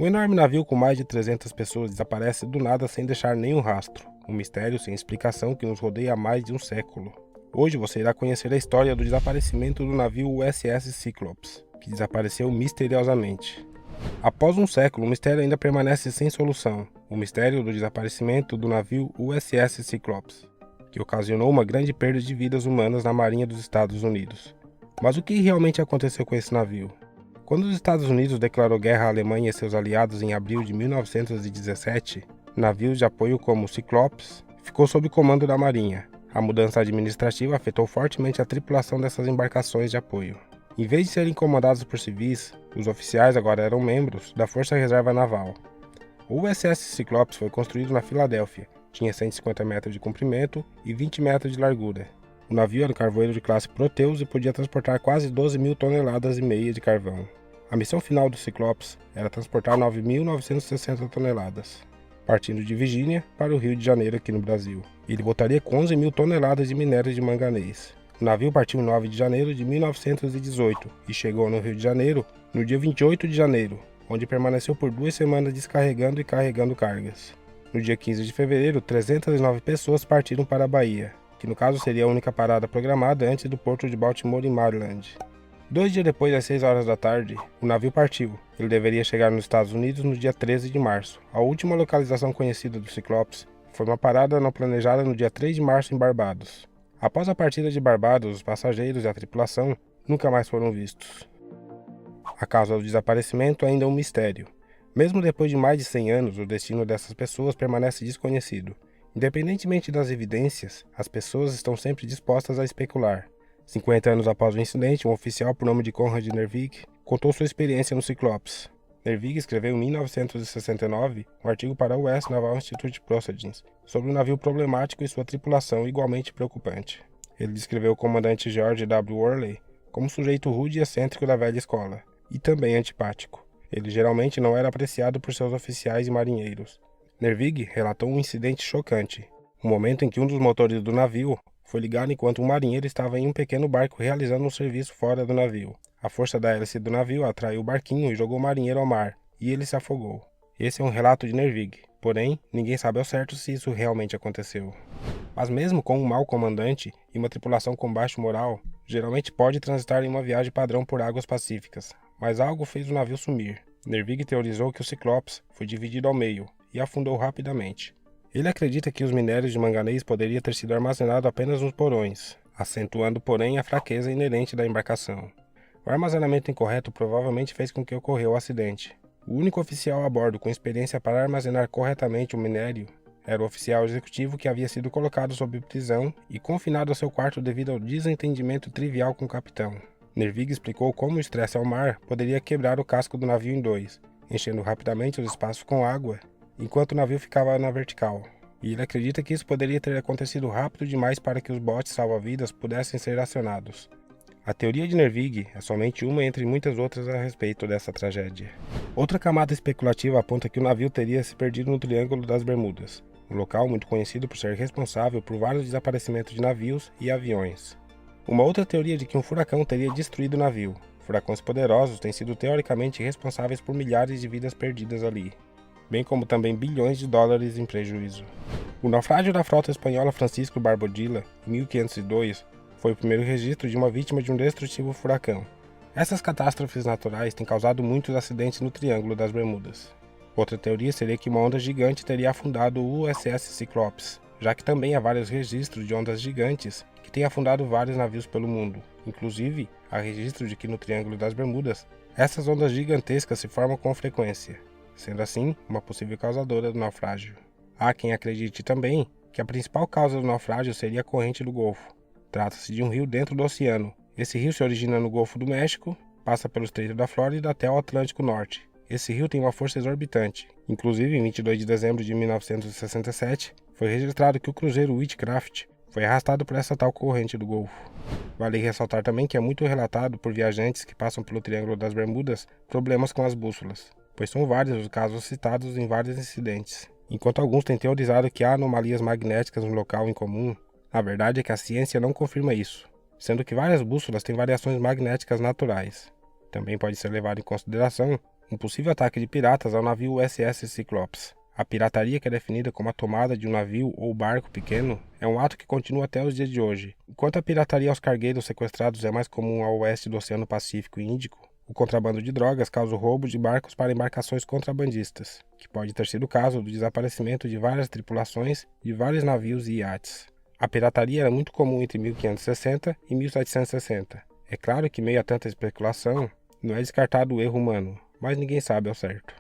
Um enorme navio com mais de 300 pessoas desaparece do nada sem deixar nenhum rastro. Um mistério sem explicação que nos rodeia há mais de um século. Hoje você irá conhecer a história do desaparecimento do navio USS Cyclops, que desapareceu misteriosamente. Após um século, o mistério ainda permanece sem solução. O mistério do desaparecimento do navio USS Cyclops, que ocasionou uma grande perda de vidas humanas na Marinha dos Estados Unidos. Mas o que realmente aconteceu com esse navio? Quando os Estados Unidos declarou guerra à Alemanha e seus aliados em abril de 1917, navios de apoio como o Cyclops ficou sob comando da Marinha. A mudança administrativa afetou fortemente a tripulação dessas embarcações de apoio. Em vez de serem comandados por civis, os oficiais agora eram membros da Força Reserva Naval. O USS Cyclops foi construído na Filadélfia, tinha 150 metros de comprimento e 20 metros de largura. O navio era um carvoeiro de classe Proteus e podia transportar quase 12.000 toneladas e meia de carvão. A missão final do Cyclops era transportar 9.960 toneladas, partindo de Virgínia para o Rio de Janeiro aqui no Brasil. Ele voltaria com 11.000 toneladas de minério de manganês. O navio partiu em 9 de janeiro de 1918 e chegou no Rio de Janeiro no dia 28 de janeiro, onde permaneceu por 2 semanas descarregando e carregando cargas. No dia 15 de fevereiro, 309 pessoas partiram para a Bahia, que no caso seria a única parada programada antes do porto de Baltimore, em Maryland. 2 dias depois, às 6 horas da tarde, o navio partiu. Ele deveria chegar nos Estados Unidos no dia 13 de março. A última localização conhecida do Cyclops foi uma parada não planejada no dia 3 de março em Barbados. Após a partida de Barbados, os passageiros e a tripulação nunca mais foram vistos. A causa do desaparecimento ainda é um mistério. Mesmo depois de mais de 100 anos, o destino dessas pessoas permanece desconhecido. Independentemente das evidências, as pessoas estão sempre dispostas a especular. 50 anos após o incidente, um oficial por nome de Conrad Nervig contou sua experiência no Cyclops. Nervig escreveu em 1969 um artigo para o US Naval Institute Proceedings sobre um navio problemático e sua tripulação igualmente preocupante. Ele descreveu o comandante George W. Worley como um sujeito rude e excêntrico da velha escola, e também antipático. Ele geralmente não era apreciado por seus oficiais e marinheiros. Nervig relatou um incidente chocante, um momento em que um dos motores do navio foi ligado enquanto um marinheiro estava em um pequeno barco realizando um serviço fora do navio. A força da hélice do navio atraiu o barquinho e jogou o marinheiro ao mar, e ele se afogou. Esse é um relato de Nervig, porém, ninguém sabe ao certo se isso realmente aconteceu. Mas mesmo com um mau comandante e uma tripulação com baixo moral, geralmente pode transitar em uma viagem padrão por águas pacíficas, mas algo fez o navio sumir. Nervig teorizou que o Cyclops foi dividido ao meio e afundou rapidamente. Ele acredita que os minérios de manganês poderiam ter sido armazenados apenas nos porões, acentuando, porém, a fraqueza inerente da embarcação. O armazenamento incorreto provavelmente fez com que ocorreu o acidente. O único oficial a bordo com experiência para armazenar corretamente o minério era o oficial executivo que havia sido colocado sob prisão e confinado ao seu quarto devido ao desentendimento trivial com o capitão. Nervig explicou como o estresse ao mar poderia quebrar o casco do navio em dois, enchendo rapidamente os espaços com água, enquanto o navio ficava na vertical. E ele acredita que isso poderia ter acontecido rápido demais para que os botes salva-vidas pudessem ser acionados. A teoria de Nervig é somente uma entre muitas outras a respeito dessa tragédia. Outra camada especulativa aponta que o navio teria se perdido no Triângulo das Bermudas, um local muito conhecido por ser responsável por vários desaparecimentos de navios e aviões. Uma outra teoria é de que um furacão teria destruído o navio. Furacões poderosos têm sido teoricamente responsáveis por milhares de vidas perdidas ali, bem como também bilhões de dólares em prejuízo. O naufrágio da frota espanhola Francisco Barbodilla, em 1502, foi o primeiro registro de uma vítima de um destrutivo furacão. Essas catástrofes naturais têm causado muitos acidentes no Triângulo das Bermudas. Outra teoria seria que uma onda gigante teria afundado o USS Cyclops, já que também há vários registros de ondas gigantes que têm afundado vários navios pelo mundo. Inclusive, há registro de que no Triângulo das Bermudas, essas ondas gigantescas se formam com frequência, sendo assim uma possível causadora do naufrágio. Há quem acredite também que a principal causa do naufrágio seria a corrente do Golfo. Trata-se de um rio dentro do oceano. Esse rio se origina no Golfo do México, passa pelo Estreito da Flórida até o Atlântico Norte. Esse rio tem uma força exorbitante. Inclusive, em 22 de dezembro de 1967, foi registrado que o cruzeiro Witchcraft foi arrastado por essa tal corrente do Golfo. Vale ressaltar também que é muito relatado por viajantes que passam pelo Triângulo das Bermudas problemas com as bússolas, pois são vários os casos citados em vários incidentes. Enquanto alguns têm teorizado que há anomalias magnéticas no local em comum, a verdade é que a ciência não confirma isso, sendo que várias bússolas têm variações magnéticas naturais. Também pode ser levado em consideração Um possível ataque de piratas ao navio USS Cyclops. A pirataria, que é definida como a tomada de um navio ou barco pequeno, é um ato que continua até os dias de hoje. Enquanto a pirataria aos cargueiros sequestrados é mais comum ao oeste do Oceano Pacífico e Índico, o contrabando de drogas causa o roubo de barcos para embarcações contrabandistas, que pode ter sido o caso do desaparecimento de várias tripulações de vários navios e iates. A pirataria era muito comum entre 1560 e 1760. É claro que, meio a tanta especulação, não é descartado o erro humano, mas ninguém sabe ao certo.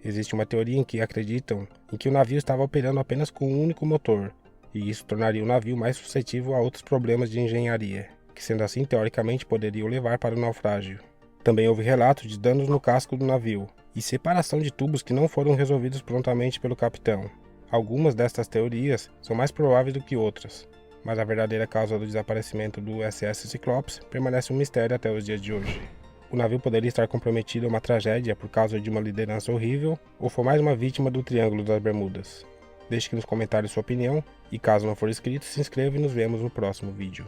Existe uma teoria em que acreditam em que o navio estava operando apenas com um único motor, e isso tornaria o navio mais suscetível a outros problemas de engenharia, que sendo assim teoricamente poderiam levar para o naufrágio. Também houve relatos de danos no casco do navio, e separação de tubos que não foram resolvidos prontamente pelo capitão. Algumas destas teorias são mais prováveis do que outras, mas a verdadeira causa do desaparecimento do USS Cyclops permanece um mistério até os dias de hoje. O navio poderia estar comprometido a uma tragédia por causa de uma liderança horrível, ou foi mais uma vítima do Triângulo das Bermudas. Deixe aqui nos comentários sua opinião, e caso não for inscrito, se inscreva e nos vemos no próximo vídeo.